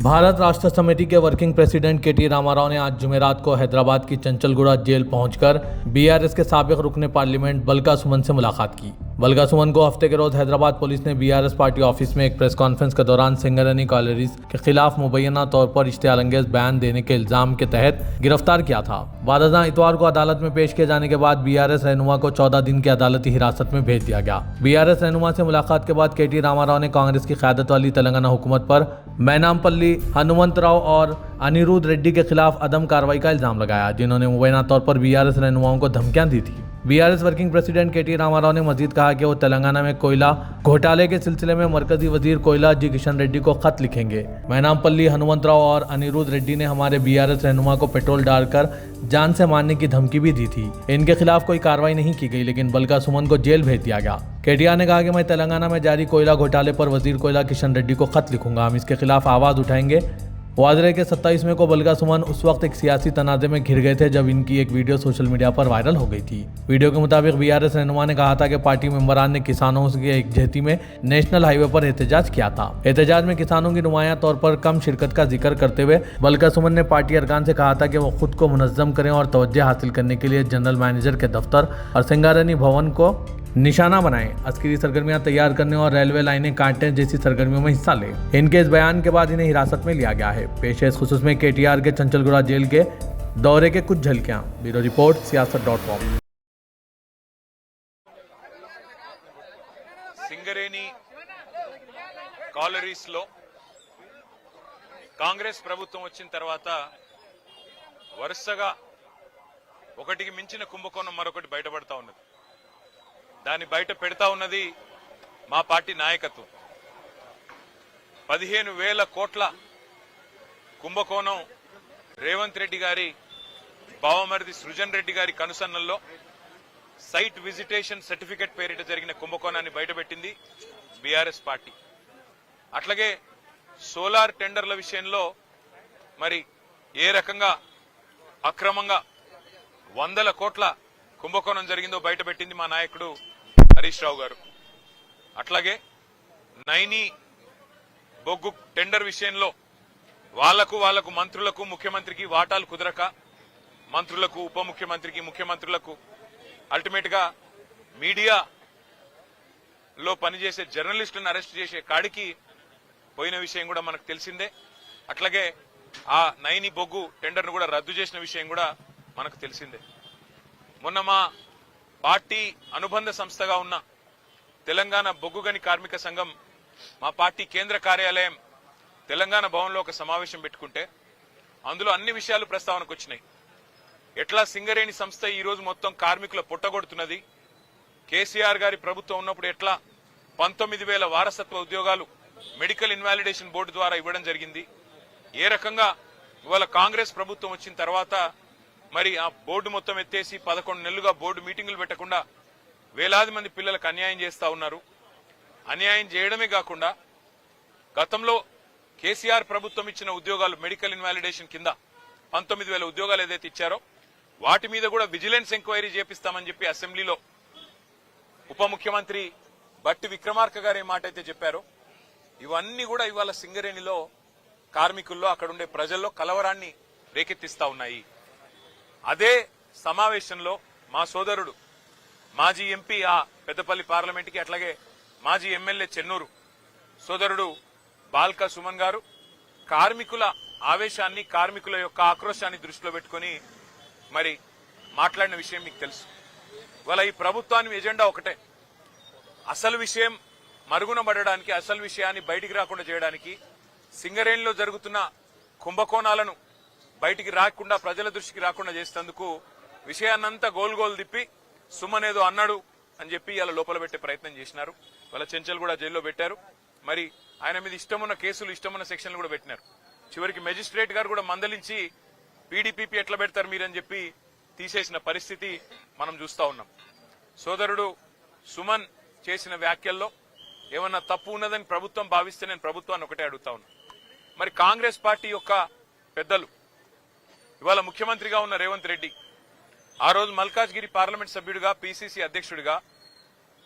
भारत राष्ट्र समिति के वर्किंग प्रेसिडेंट केटी रामाराव ने आज जुमेरात को हैदराबाद की चंचलगुड़ा जेल पहुंचकर बीआरएस के साबिक रुकने पार्लियामेंट बलका सुमन से मुलाकात की। बलका सुमन को हफ्ते के रोज हैदराबाद पुलिस ने बीआरएस पार्टी ऑफिस में एक प्रेस कॉन्फ्रेंस के दौरान सिंगरेनी कॉलेरीज के खिलाफ मुबैना तौर पर इश्तेहारअंगेज बयान देने के इल्जाम के तहत गिरफ्तार किया था। बाद इतवार को अदालत में पेश किए जाने के बाद बीआरएस रहनुमा को 14 दिन की अदालती हिरासत में भेज दिया गया। बीआरएस रहनुमा से मुलाकात के बाद केटी रामाराव ने कांग्रेस की क़यादत वाली तेलंगाना हुकूमत पर मैनामपल्ली, हनुमंतराव और अनिरुद्ध रेड्डी के खिलाफ अदम कार्रवाई का इल्जाम लगाया, जिन्होंने मुबैना तौर पर बीआरएस रहनुमाओं को धमकियां दी थी। बीआरएस वर्किंग प्रेसिडेंट केटी रामाराव ने मजीद कहा कि वो तेलंगाना में कोयला घोटाले के सिलसिले में मरकजी वजीर कोयला जी किशन रेड्डी को खत लिखेंगे। मैनामपल्ली, हनुमंतराव और अनिरुद्ध रेड्डी ने हमारे बीआरएस रहनुमा को पेट्रोल डालकर जान से मारने की धमकी भी दी थी। इनके खिलाफ कोई कार्रवाई नहीं की गई, लेकिन बलका सुमन को जेल भेज दिया गया। केटीआर ने कहा कि मैं तेलंगाना में जारी कोयला घोटाले पर वजीर कोयला किशन रेड्डी को खत लिखूंगा, हम इसके खिलाफ आवाज उठाएंगे। वाजरे के 27 मई को बलका सुमन उस वक्त एक सियासी तनाज़े में घिर गए थे जब इनकी एक वीडियो सोशल मीडिया पर वायरल हो गई थी। वीडियो के मुताबिक बीआरएस रहनुमा ने कहा था कि पार्टी मेंबरान ने किसानों के एक जहती में नेशनल हाईवे पर एहतजाज किया था। एहतजाज में किसानों की नुमाया तौर पर कम शिरकत का जिक्र करते हुए बलका सुमन ने पार्टी अरकान से कहा था कि वो खुद को मुनज़्ज़म करें और तवज्जो हासिल करने के लिए जनरल मैनेजर के दफ्तर और सिंगारेनी भवन को निशाना बनाएं, अस्करी सरगर्मियां तैयार करने और रेलवे लाइनें काटने जैसी सरगर्मियों में हिस्सा लें। इनके इस बयान के बाद इन्हें हिरासत में लिया गया है। पेश है इस खुसूस में केटीआर के चंचलगुड़ा जेल के दौरे के कुछ झलकियां। Bureau report siyaasat.com। Singareni collieries లో కాంగ్రెస్ ప్రభుత్వం వచ్చిన తర్వాత వరుసగా ఒకటికి మించిన కుంభకోణం మరొకటి బయటపడతా ఉన్నది। దాన్ని బయట పెడతా ఉన్నది మా పార్టీ నాయకత్వం। 15,000 కోట్ల కుంభకోణం రేవంత్ రెడ్డి గారి బావమరిది సృజన్ రెడ్డి గారి కనుసన్నల్లో సైట్ విజిటేషన్ సర్టిఫికెట్ పేరిట జరిగిన కుంభకోణాన్ని బయటపెట్టింది బీఆర్ఎస్ పార్టీ। అట్లాగే సోలార్ టెండర్ల విషయంలో మరి ఏ రకంగా అక్రమంగా 100 కోట్ల కుంభకోణం జరిగిందో బయటపెట్టింది మా నాయకుడు హరీష్ రావు గారు। అట్లాగే నైని బొగ్గు టెండర్ విషయంలో వాళ్లకు మంత్రులకు ముఖ్యమంత్రికి వాటాలు కుదరక మంత్రులకు, ఉప ముఖ్యమంత్రికి, ముఖ్యమంత్రులకు అల్టిమేట్ గా మీడియాలో పనిచేసే జర్నలిస్టులను అరెస్ట్ చేసే కాడికి పోయిన విషయం కూడా మనకు తెలిసిందే। అట్లాగే ఆ నైని బొగ్గు టెండర్ను కూడా రద్దు చేసిన విషయం కూడా మనకు తెలిసిందే। మొన్న మా పార్టీ అనుబంధ సంస్థగా ఉన్న తెలంగాణ బొగ్గు గని కార్మిక సంఘం మా పార్టీ కేంద్ర కార్యాలయం తెలంగాణ భవన్లో ఒక సమావేశం పెట్టుకుంటే అందులో అన్ని విషయాలు ప్రస్తావనకు వచ్చినాయి। ఎట్లా సింగరేణి సంస్థ ఈ రోజు మొత్తం కార్మికుల పుట్టగొడుతున్నది, కేసీఆర్ గారి ప్రభుత్వం ఉన్నప్పుడు ఎట్లా 19,000 వారసత్వ ఉద్యోగాలు మెడికల్ ఇన్వాలిడేషన్ బోర్డు ద్వారా ఇవ్వడం జరిగింది, ఏ రకంగా ఇవాళ కాంగ్రెస్ ప్రభుత్వం వచ్చిన తర్వాత మరి ఆ బోర్డు మొత్తం ఎత్తేసి 11 నెలలుగా బోర్డు మీటింగులు పెట్టకుండా వేలాది మంది పిల్లలకు అన్యాయం చేస్తా ఉన్నారు। అన్యాయం చేయడమే కాకుండా గతంలో కేసీఆర్ ప్రభుత్వం ఇచ్చిన ఉద్యోగాలు మెడికల్ ఇన్వాలిడేషన్ కింద 19,000 ఉద్యోగాలు ఏదైతే ఇచ్చారో వాటి మీద కూడా విజిలెన్స్ ఎంక్వైరీ చేపిస్తామని చెప్పి అసెంబ్లీలో ఉప ముఖ్యమంత్రి బట్టి విక్రమార్క గారు ఏ మాట అయితే చెప్పారో ఇవన్నీ కూడా ఇవాళ సింగరేణిలో కార్మికుల్లో అక్కడుండే ప్రజల్లో కలవరాన్ని రేకెత్తిస్తా ఉన్నాయి। అదే సమావేశంలో మా సోదరుడు మాజీ ఎంపీ ఆ పెద్దపల్లి పార్లమెంట్కి అట్లాగే మాజీ ఎమ్మెల్యే చెన్నూరు సోదరుడు బాల్కా సుమన్ గారు కార్మికుల ఆవేశాన్ని, కార్మికుల యొక్క ఆక్రోశాన్ని దృష్టిలో పెట్టుకుని మరి మాట్లాడిన విషయం మీకు తెలుసు। ఇవాళ ఈ ప్రభుత్వానికి ఎజెండా ఒకటే, అసలు విషయం మరుగున పడడానికి, అసలు విషయాన్ని బయటికి రాకుండా చేయడానికి, సింగరేణిలో జరుగుతున్న కుంభకోణాలను బయటికి రాకుండా, ప్రజల దృష్టికి రాకుండా చేసేందుకు విషయాన్నంతా గోల్ తిప్పి సుమన్ ఏదో అన్నాడు అని చెప్పి ఇలా లోపల పెట్టే ప్రయత్నం చేసినారు। వాళ్ళ చెంచల్ కూడా జైల్లో పెట్టారు। మరి ఆయన మీద ఇష్టమున్న కేసులు, ఇష్టమున్న సెక్షన్లు కూడా పెట్టినారు। చివరికి మెజిస్ట్రేట్ గారు కూడా మందలించి పీడీపీపీ ఎట్లా పెడతారు మీరని చెప్పి తీసేసిన పరిస్థితి మనం చూస్తా ఉన్నాం। సోదరుడు సుమన్ చేసిన వ్యాఖ్యల్లో ఏమన్నా తప్పు ఉన్నదని ప్రభుత్వం భావిస్తే నేను ప్రభుత్వాన్ని ఒకటే అడుగుతా ఉన్నా, మరి కాంగ్రెస్ పార్టీ యొక్క పెద్దలు ఇవాళ ముఖ్యమంత్రిగా ఉన్న రేవంత్ రెడ్డి ఆ రోజు మల్కాజ్గిరి పార్లమెంట్ సభ్యుడిగా, పీసీసీ అధ్యక్షుడిగా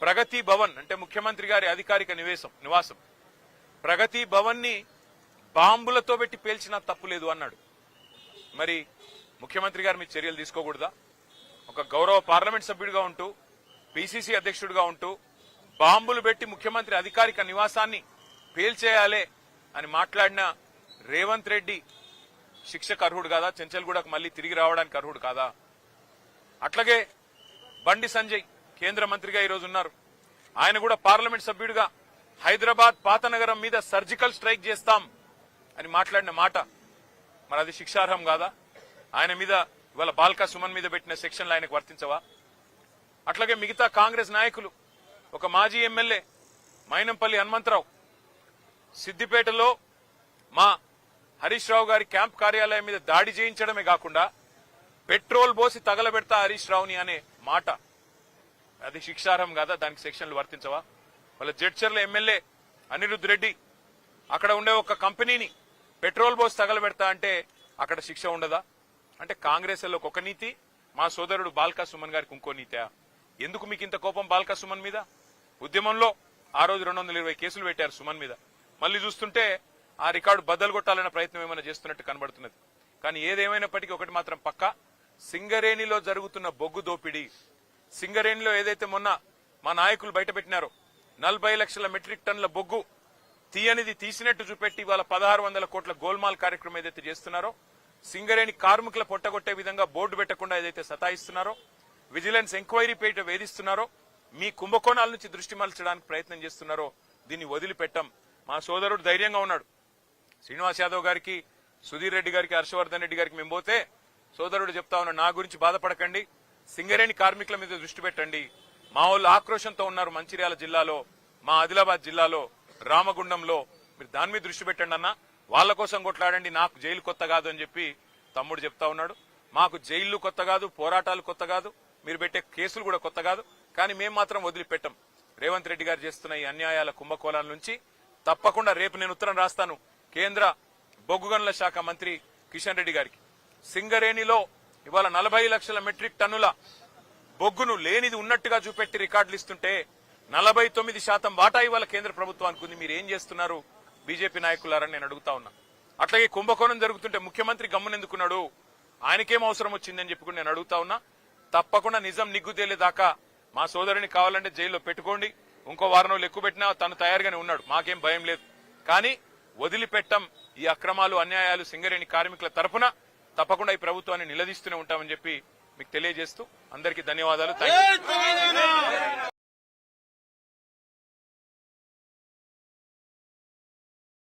ప్రగతి భవన్ అంటే ముఖ్యమంత్రి గారి అధికారిక నివాసం ప్రగతి భవన్ ని బాంబులతో పెట్టి పేల్చినా తప్పు లేదు అన్నాడు. మరి ముఖ్యమంత్రి గారు మీ చర్యలు తీసుకోకూడదా? ఒక గౌరవ పార్లమెంట్ సభ్యుడిగా ఉంటూ పిసిసి అధ్యక్షుడిగా ఉంటూ బాంబులు పెట్టి ముఖ్యమంత్రి అధికారిక నివాసాన్ని పేల్చేయాలే అని మాట్లాడిన రేవంత్ రెడ్డి శిక్షకు అర్హుడు కాదా? చెంచల్గూడకు మళ్లీ తిరిగి రావడానికి అర్హుడు కాదా? అట్లాగే బండి సంజయ్ కేంద్ర మంత్రిగా ఈరోజు ఉన్నారు. ఆయన కూడా పార్లమెంట్ సభ్యుడిగా హైదరాబాద్ పాతనగరం మీద సర్జికల్ స్ట్రైక్ చేస్తాం అని మాట్లాడిన మాట మరి అది శిక్షార్హం కాదా? ఆయన మీద ఇవాళ బాల్కా సుమన్ మీద పెట్టిన సెక్షన్లు ఆయనకు వర్తించవా? అట్లాగే మిగతా కాంగ్రెస్ నాయకులు, ఒక మాజీ ఎమ్మెల్యే మైనంపల్లి హనుమంతరావు సిద్దిపేటలో మా హరీష్ రావు గారి క్యాంప్ కార్యాలయం మీద దాడి చేయించడమే కాకుండా పెట్రోల్ పోసి తగలబెడతా హరీష్ రావుని అనే మాట అది శిక్షార్హం కాదా? దానికి సెక్షన్లు వర్తించవా? వాళ్ళ జడ్చర్ల ఎమ్మెల్యే అనిరుద్ రెడ్డి అక్కడ ఉండే ఒక కంపెనీని పెట్రోల్ పోసి తగలబెడతా అంటే అక్కడ శిక్ష ఉండదా? అంటే కాంగ్రెస్ లో ఒక నీతి, మా సోదరుడు బాల్కా సుమన్ గారికి ఇంకో నీతా? ఎందుకు మీకు ఇంత కోపం బాల్కా సుమన్ మీద? ఉద్యమంలో ఆ రోజు 220 కేసులు పెట్టారు సుమన్ మీద. మళ్లీ చూస్తుంటే ఆ రికార్డు బద్దలు కొట్టాలన్న ప్రయత్నం ఏమైనా చేస్తున్నట్టు కనబడుతున్నది. కానీ ఏదేమైనప్పటికీ ఒకటి మాత్రం పక్కా, సింగరేణిలో జరుగుతున్న బొగ్గు దోపిడీ, సింగరేణిలో ఏదైతే మొన్న మా నాయకులు బయటపెట్టినారో 40 లక్షల మెట్రిక్ టన్నుల బొగ్గు తీయనిది తీసినట్టు చూపెట్టి ఇవాళ 1600 కోట్ల గోల్మాల్ కార్యక్రమం ఏదైతే చేస్తున్నారో, సింగరేణి కార్మికుల పొట్టగొట్టే విధంగా బోర్డు పెట్టకుండా ఏదైతే సతాయిస్తున్నారో, విజిలెన్స్ ఎంక్వైరీ పేట వేధిస్తున్నారో, మీ కుంభకోణాల నుంచి దృష్టి మరల్చడానికి ప్రయత్నం చేస్తున్నారో దీన్ని వదిలిపెట్టాం. మా సోదరుడు ధైర్యంగా ఉన్నాడు. శ్రీనివాస్ యాదవ్ గారికి, సుధీర్ రెడ్డి గారికి, హర్షవర్ధన్ రెడ్డి గారికి మేము పోతే సోదరుడు చెప్తా ఉన్నాడు, నా గురించి బాధపడకండి, సింగరేణి కార్మికుల మీద దృష్టి పెట్టండి. మా వాళ్ళు ఆక్రోశంతో ఉన్నారు మంచిర్యాల జిల్లాలో, మా ఆదిలాబాద్ జిల్లాలో, రామగుండంలో, మీరు దాని మీద దృష్టి పెట్టండి అన్న, వాళ్ళ కోసం కొట్లాడండి, నాకు జైలు కొత్త కాదు అని చెప్పి తమ్ముడు చెప్తా ఉన్నాడు. మాకు జైళ్లు కొత్త కాదు, పోరాటాలు కొత్త కాదు, మీరు పెట్టే కేసులు కూడా కొత్త కాదు. కానీ మేము మాత్రం వదిలిపెట్టాం. రేవంత్ రెడ్డి గారు చేస్తున్న ఈ అన్యాయాల కుంభకోణాల నుంచి తప్పకుండా రేపు నేను ఉత్తరం రాస్తాను కేంద్ర బొగ్గు గనుల శాఖ మంత్రి కిషన్ రెడ్డి గారికి. సింగరేణిలో ఇవాళ 40 లక్షల మెట్రిక్ టన్నుల బొగ్గును లేనిది ఉన్నట్టుగా చూపెట్టి రికార్డులు ఇస్తుంటే 49% వాటా ఇవాళ కేంద్ర ప్రభుత్వానికి ఉంది. మీరు ఏం చేస్తున్నారు బీజేపీ నాయకులారని నేను అడుగుతా ఉన్నా. అట్లాగే కుంభకోణం జరుగుతుంటే ముఖ్యమంత్రి గమ్మునెందుకున్నాడు, ఆయనకేం అవసరం వచ్చిందని చెప్పి నేను అడుగుతా ఉన్నా. తప్పకుండా నిజం నిగ్గుతేలేదాకా మా సోదరుని కావాలంటే జైల్లో పెట్టుకోండి, ఇంకో వారం రోజులు ఎక్కువ పెట్టినా తను తయారుగానే ఉన్నాడు, మాకేం భయం లేదు. కానీ వదిలిపెట్టం ఈ అక్రమాలు, అన్యాయాలు సింగరేణి కార్మికుల తరఫున తప్పకుండా ఈ ప్రభుత్వాన్ని నిలదీస్తూనే ఉంటామని చెప్పి మీకు తెలియజేస్తూ అందరికీ ధన్యవాదాలు. థాంక్యూ.